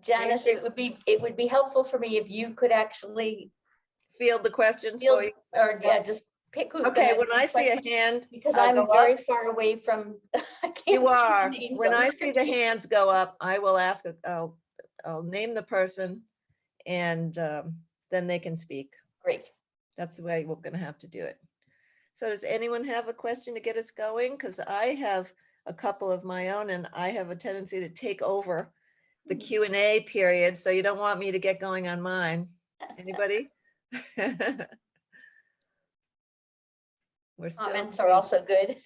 Janice, it would be helpful for me if you could actually Field the questions field, for you. or yeah, just pick who's Okay, gonna when I see a question, hand, because go I'm up, very far away from, I can't you see are. the names When on the I see the screen. hands go up, I will ask, I'll name the person and then they can speak. Great. That's the way we're gonna have to do it. So does anyone have a question to get us going? Because I have a couple of my own and I have a tendency to take over the Q&A period. So you don't want me to get going on mine. Anybody? We're still Comments are also good.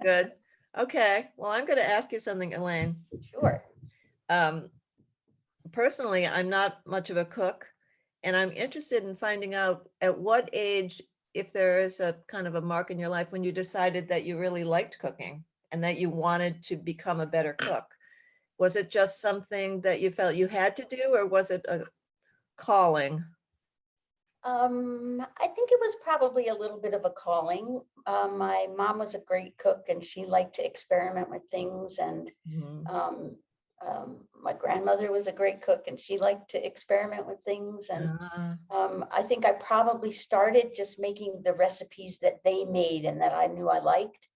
good. Okay, well, I'm going to ask you something, Elaine. Sure. Personally, I'm not much of a cook, and I'm interested in finding out at what age, if there is a kind of a mark in your life when you decided that you really liked cooking and that you wanted to become a better cook. Was it just something that you felt you had to do, or was it a calling? I think it was probably a little bit of a calling. My mom was a great cook and she liked to experiment with things, and Mhm. my grandmother was a great cook and she liked to experiment with things. And I think I probably started just making the recipes that they made and that I knew I liked.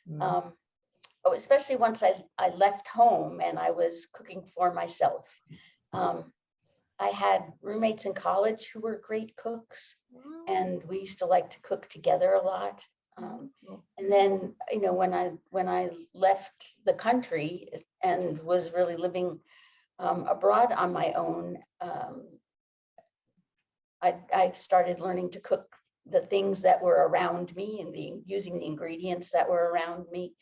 Mhm. Especially once I left home and I was cooking for myself. I had roommates in college who were great cooks, and we used to like to cook together a lot. And then, you know, when I left the country and was really living abroad on my own, I started learning to cook the things that were around me and using the ingredients that were around me.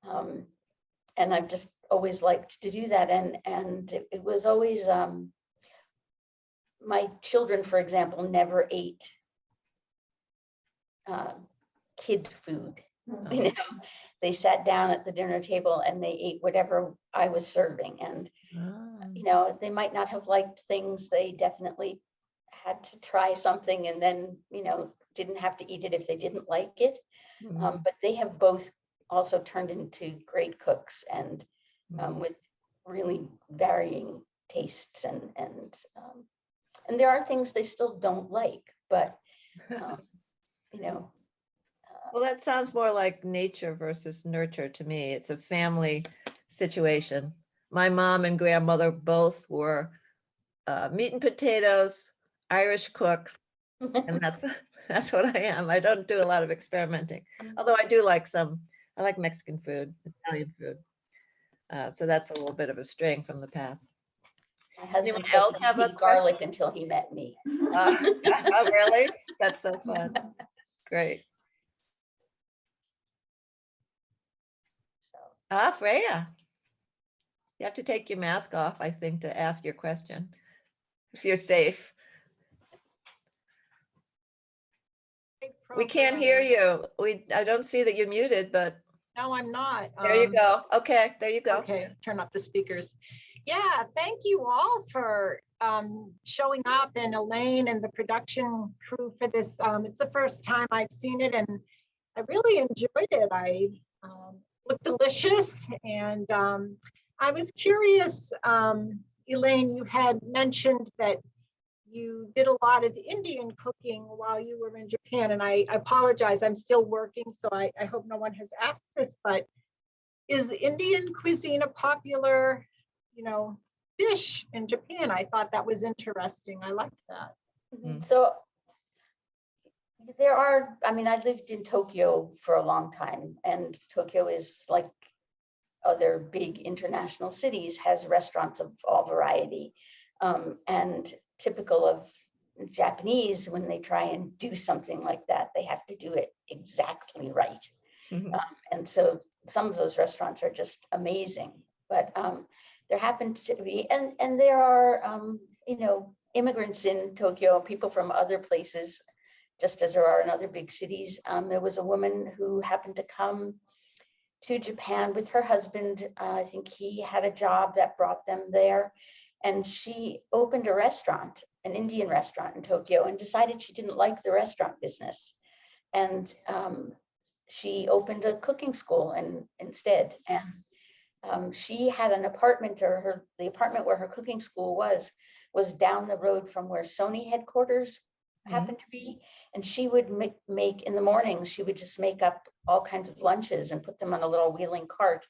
And I've just always liked to do that. And it was always, my children, for example, never ate kid food. You know, they sat down at the dinner table and they ate whatever I was serving. And, you know, they might not have liked things. They definitely had to try something and then, you know, didn't have to eat it if they didn't like it. But they have both also turned into great cooks, and with really varying tastes, and there are things they still don't like, but you know. Well, that sounds more like nature versus nurture to me. It's a family situation. My mom and grandmother both were meat and potatoes, Irish cooks, and that's what I am. I don't do a lot of experimenting, although I do like I like Mexican food, Italian food. So that's a little bit of a straying from the path. My husband Anyone said else he have didn't a eat garlic until he met me. Oh, really? That's so fun. Great. Freya, you have to take your mask off, I think, to ask your question, if you're safe. We can't hear you. I don't see that you're muted, but No, I'm not. there you go. Okay, there you go. Okay, turn off the speakers. Yeah, thank you all for showing up, and Elaine and the production crew for this. It's the first time I've seen it, and I really enjoyed it. I looked delicious, and I was curious, Elaine, you had mentioned that you did a lot of Indian cooking while you were in Japan, and I apologize, I'm still working, so I hope no one has asked this, but is Indian cuisine a popular, you know, dish in Japan? I thought that was interesting. I liked that. So there are, I mean, I lived in Tokyo for a long time, and Tokyo is like other big international cities, has restaurants of all variety. And typical of Japanese, when they try and do something like that, they have to do it exactly right. And so some of those restaurants are just amazing. But there happen to be, and there are, you know, immigrants in Tokyo, people from other places, just as there are in other big cities. There was a woman who happened to come to Japan with her husband. I think he had a job that brought them there. And she opened a restaurant, an Indian restaurant in Tokyo, and decided she didn't like the restaurant business. And she opened a cooking school instead. And she had an apartment, or the apartment where her cooking school was down the road from where Sony headquarters happened to be. And she would make in the mornings, she would just make up all kinds of lunches and put them on a little wheeling cart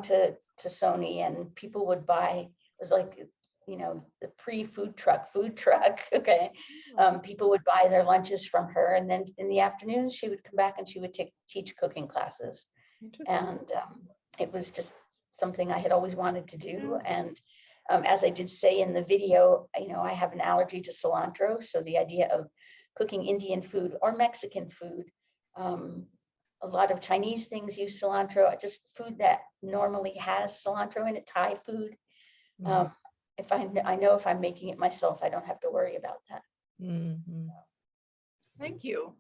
to Sony, and people would buy. It was like, the pre-food truck, okay. People would buy their lunches from her, and then in the afternoons she would come back and she would teach cooking classes. And it was just something I had always wanted to do. And as I did say in the video, I have an allergy to cilantro. So the idea of cooking Indian food or Mexican food, a lot of Chinese things use cilantro, just food that normally has cilantro in it, Thai food. If I know if I'm making it myself, I don't have to worry about that. Thank you.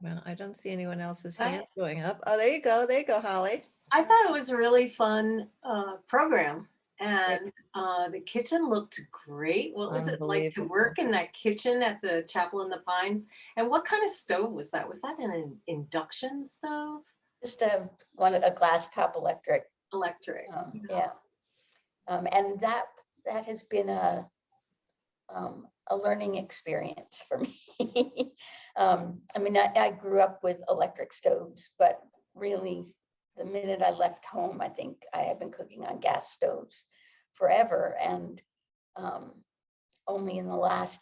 Well, I don't see anyone else's hand going up. Oh, there you go. There you go, Holly. I thought it was a really fun program, and the kitchen looked great. What was it like to work in that kitchen at the Chapel in the Pines? And what kind of stove was that? Was that an induction stove? Just a glass top electric. Electric. Yeah. And that has been a learning experience for me. I mean, I grew up with electric stoves, but really the minute I left home, I think I have been cooking on gas stoves forever. And only in the last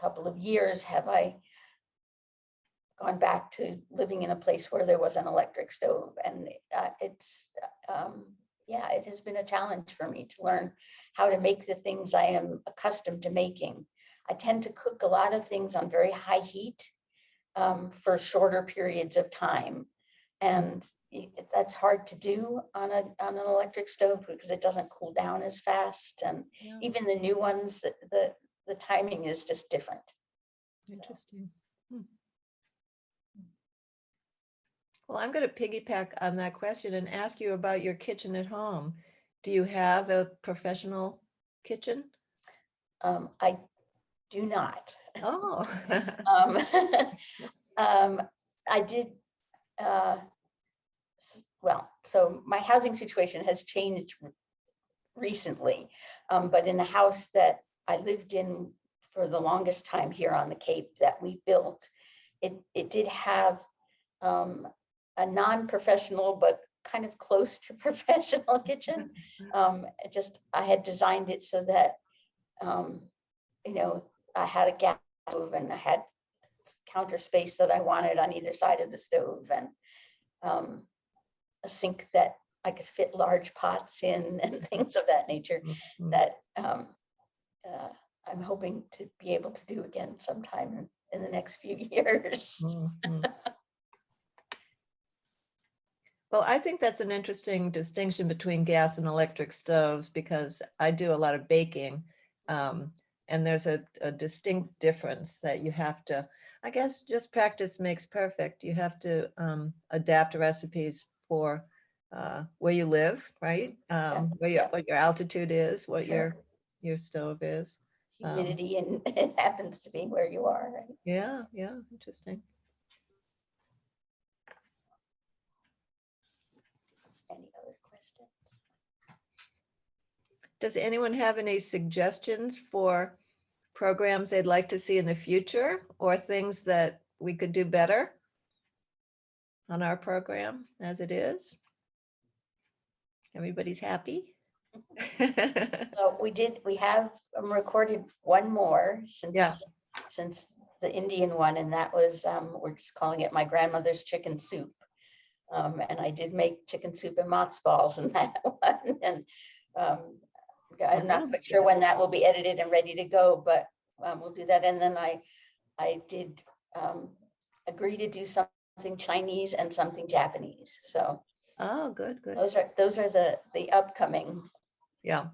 couple of years have I gone back to living in a place where there was an electric stove. And it has been a challenge for me to learn how to make the things I am accustomed to making. I tend to cook a lot of things on very high heat for shorter periods of time. And that's hard to do on an electric stove because it doesn't cool down as fast. And even the new ones, the timing is just different. Interesting. Well, I'm going to piggyback on that question and ask you about your kitchen at home. Do you have a professional kitchen? I do not. Oh. I did, so my housing situation has changed recently, but in the house that I lived in for the longest time here on the Cape that we built, it did have a non-professional but kind of close to professional kitchen. I had designed it so that I had a gas stove and I had counter space that I wanted on either side of the stove, and a sink that I could fit large pots in and things of that nature that I'm hoping to be able to do again sometime in the next few years. Well, I think that's an interesting distinction between gas and electric stoves, because I do a lot of baking, and there's a distinct difference that you have to, I guess, just practice makes perfect. You have to adapt recipes for where you live, right? What your altitude is, what your stove is. Humidity, and it happens to be where you are, right? Yeah, interesting. Any other questions? Does anyone have any suggestions for programs they'd like to see in the future, or things that we could do better on our program as it is? Everybody's happy? So we have recorded one more since the Indian one, and that was, we're just calling it My Grandmother's Chicken Soup. And I did make chicken soup and matzo balls in that one. And I'm not quite sure when that will be edited and ready to go, but we'll do that. And then I did agree to do something Chinese and something Japanese. So oh, good. those are the upcoming. Yeah.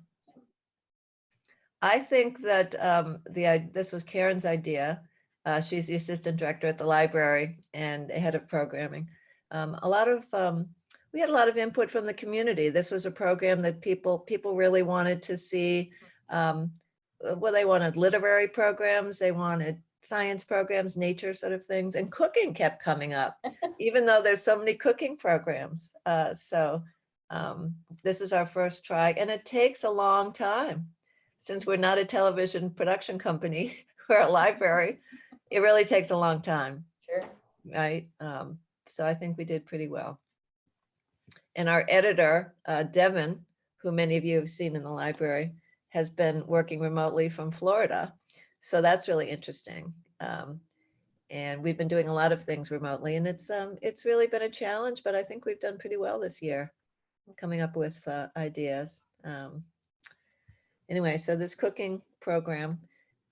I think that this was Karen's idea. She's the assistant director at the library and head of programming. We had a lot of input from the community. This was a program that people really wanted to see. Well, they wanted literary programs. They wanted science programs, nature sort of things, and cooking kept coming up, even though there's so many cooking programs. This is our first try, and it takes a long time. Since we're not a television production company, we're a library, it really takes a long time, Sure. right? So I think we did pretty well. And our editor, Devin, who many of you have seen in the library, has been working remotely from Florida. So that's really interesting. And we've been doing a lot of things remotely, and it's really been a challenge, but I think we've done pretty well this year, coming up with ideas. Anyway, so this cooking program,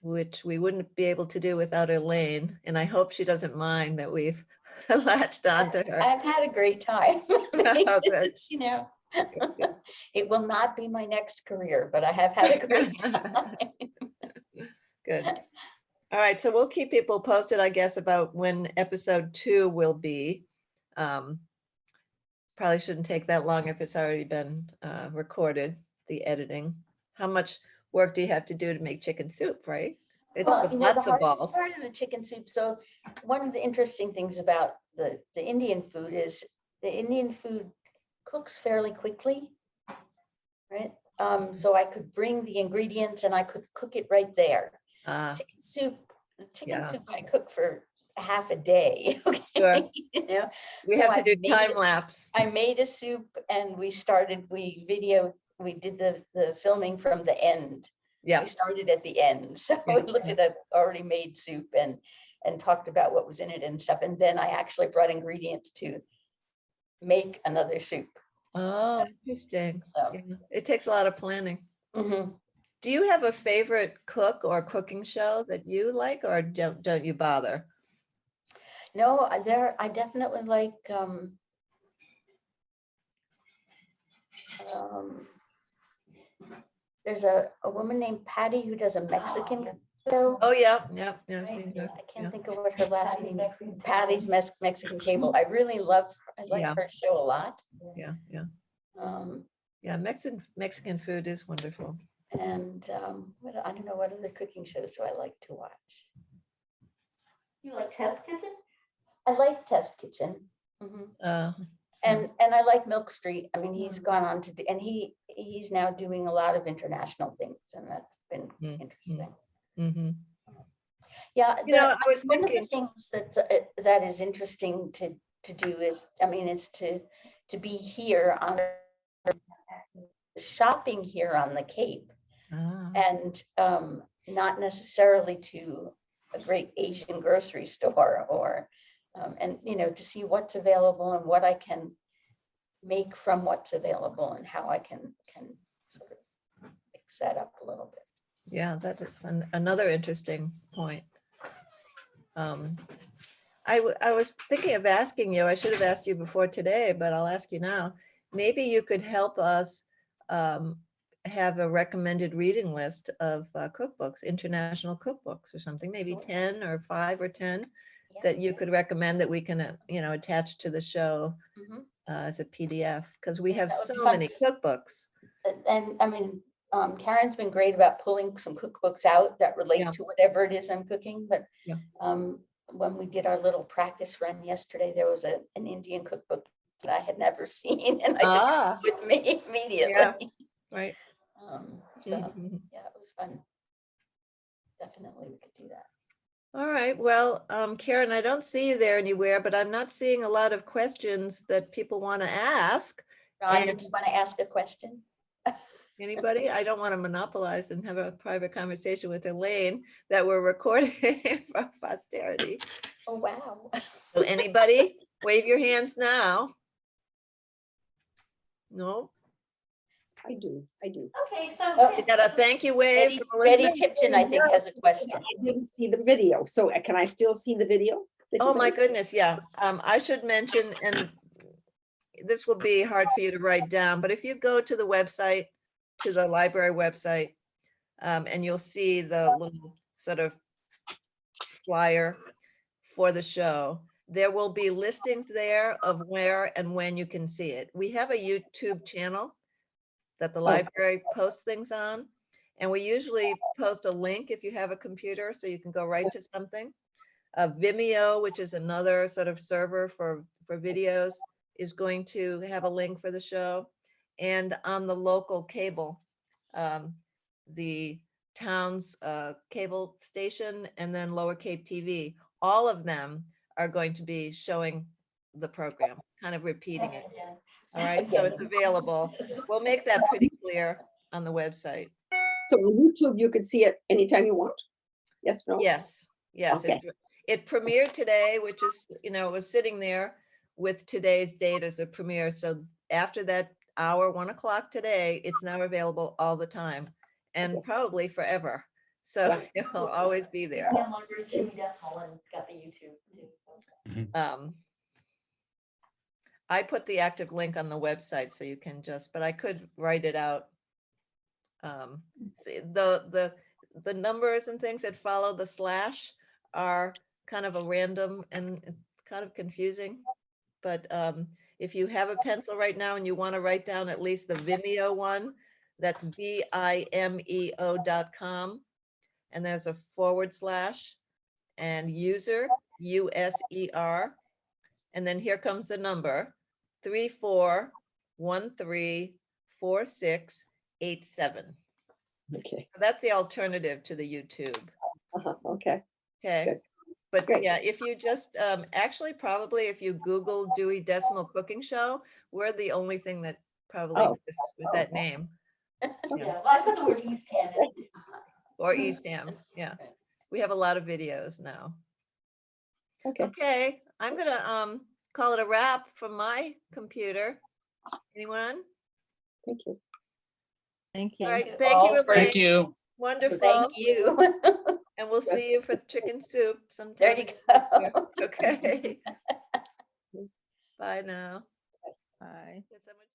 which we wouldn't be able to do without Elaine, and I hope she doesn't mind that we've latched onto her. I've had a great time. Oh, good. It's, you know, it will not be my next career, but I have had a great time. Good. All right, so we'll keep people posted, I guess, about when episode 2 will be. Probably shouldn't take that long if it's already been recorded, the editing. How much work do you have to do to make chicken soup, right? It's Well, the you know, the lots of hardest balls. part of the chicken soup, so one of the interesting things about the Indian food is the Indian food cooks fairly quickly, right? So I could bring the ingredients and I could cook it right there. Chicken Yeah. soup I cook for half a day, Sure. okay? You know, We so have to I do made time it- lapse. I made a soup and we did the filming from the end. Yeah, We started at the end. So Yeah, we looked at a already made soup and talked about what was in it and stuff. And then I actually brought ingredients to make another soup. oh, interesting. So Yeah, it takes a lot of planning. mhm. Do you have a favorite cook or cooking show that you like, or don't you bother? No, I definitely like there's a woman named Patty who does a Mexican show. Oh, yeah, yeah, yeah. I've Right? seen her. I Yeah. can't think of what her last name is. Patty's Mexican Table. I really love, I like Yeah. her show a lot. Yeah, yeah, Um, yeah. Mexican food is wonderful. and I don't know what other cooking shows do I like to watch. You like Test Kitchen? I like Test Kitchen. Mhm. And I like Milk Street. I mean, he's gone on to do, and he's now doing a lot of international things, and that's been interesting. Mm-hmm. Yeah, You know, I was one of the thinking, things that is interesting to do is, I mean, it's to be here on shopping here on the Cape, and not necessarily to a great Asian grocery store or and you know, to see what's available and what I can make from what's available and how I can sort of mix that up a little bit. yeah, that is another interesting point. I was thinking of asking you, I should have asked you before today, but I'll ask you now. Maybe you could help us have a recommended reading list of cookbooks, international cookbooks or something, maybe Sure. 10 or 5 or 10 Yeah. that you could recommend that we can, attach to the show Mhm. as a PDF, because we Yeah, have that would be so fun. many cookbooks. And I mean, Karen's been great about pulling some cookbooks out that relate Yeah. to whatever it is I'm cooking, but Yeah. when we did our little practice run yesterday, there was an Indian cookbook that I had never seen, and I took it with me immediately. Right. So Mhm. yeah, it was fun. Definitely we could do that. All right, well, Karen, I don't see you there anywhere, but I'm not seeing a lot of questions that people want to ask. Ron, And- did you want to ask a question? Anybody? I don't want to monopolize and have a private conversation with Elaine that we're recording for posterity. Oh, wow. So anybody, wave your hands now. No? I do. Okay, so You got a thank you wave from Betty Elizabeth? Tipton, I think, has a question. I didn't see the video, so can I still see the video? that you Oh, my made? goodness, yeah. I should mention, and this will be hard for you to write down, but if you go to the website, to the library website, and you'll see the little sort of flyer for the show, there will be listings there of where and when you can see it. We have a YouTube channel that the library posts things on, And we usually post a link if you have a computer, so you can go right to something. Vimeo, which is another sort of server for videos, is going to have a link for the show. And on the local cable, the town's cable station, and then Lower Cape TV, all of them are going to be showing the program, kind of repeating it. All right, so it's available. We'll make that pretty clear on the website. So on YouTube, you can see it anytime you want? Yes, no? Yes, yes. Okay. It premiered today, which is, it was sitting there with today's date as a premiere. So after that hour, 1 o'clock today, it's now available all the time and probably forever. So it'll always be there. Downloaded Chewy Decimal and got the YouTube too. So. I put the active link on the website, so you can just, but I could write it out. See, the numbers and things that follow the slash are kind of a random and kind of confusing. But if you have a pencil right now and you want to write down at least the Vimeo one, that's vimeo.com. And there's a /, and user, USER. And then here comes the number, 34134687. Okay, So that's the alternative to the YouTube. okay. Okay. Good. But Great. yeah, if you just actually probably if you Google Dewey Decimal Cooking Show, we're the only thing that probably exists with that name. Yeah, well, I put the word Eastham in it. Or Eastham. Yeah. We have a lot of videos now. Okay. Okay, I'm gonna call it a wrap from my computer. Anyone? Thank you. Thank you. All right, Thank you thank all you, for- Elaine. Thank you. Wonderful. Thank you. And we'll see you for the chicken soup sometime. There you go. Okay. Bye now. Bye. Did someone-